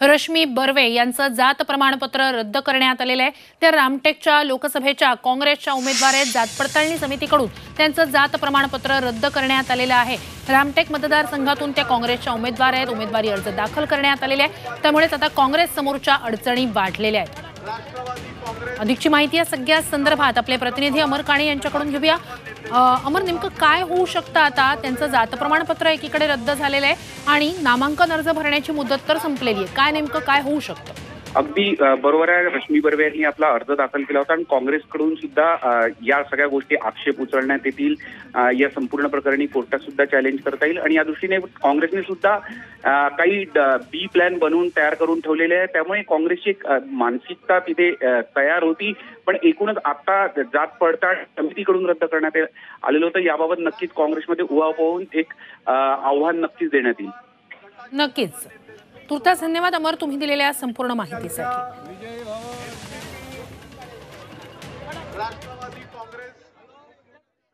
रश्मी बर्वे यांचं जात प्रमाणपत्र रद्द करण्यात आलेलं आहे। त्या रामटेकच्या लोकसभेच्या काँग्रेसच्या उमेदवार आहेत। जात पडताळणी समितीकडून त्यांचं जात प्रमाणपत्र रद्द करण्यात आलेलं आहे। रामटेक मतदारसंघातून त्या काँग्रेसच्या उमेदवार आहेत। उमेदवारी अर्ज दाखल करण्यात आलेले आहे। त्यामुळेच आता काँग्रेस समोरच्या अडचणी वाढलेल्या आहेत। अधिकची माहिती या सगळ्या संदर्भात आपले प्रतिनिधी अमर काणे यांच्याकडून घेऊया। अमर, नेमकं काय होऊ शकतं आता? त्यांचं जात प्रमाणपत्र एकीकडे रद्द झालेलं आहे आणि नामांकन अर्ज भरण्याची मुदत तर संपलेली आहे। काय नेमकं काय होऊ शकतं? अगदी बरोबर आहे। रश्मी बर्वे यांनी आपला अर्ज दाखल केला होता आणि काँग्रेसकडून सुद्धा या सगळ्या गोष्टी आक्षेप उचलण्यात येतील। या संपूर्ण प्रकरणी कोर्टात सुद्धा चॅलेंज करता येईल आणि या दृष्टीने काँग्रेसने सुद्धा काही बी प्लॅन बनवून तयार करून ठेवलेले आहे। त्यामुळे काँग्रेसची एक मानसिकता तिथे तयार होती। पण एकूणच आता जात पडताळ समितीकडून रद्द करण्यात आलेलं होतं। याबाबत नक्कीच काँग्रेसमध्ये उहापोह होऊन एक आव्हान नक्कीच देण्यात येईल। नक्कीच। तुर्तास धन्यवाद अमर, तुम्ही दिलेल्या संपूर्ण माहितीसाठी। राष्ट्रवादी काँग्रेस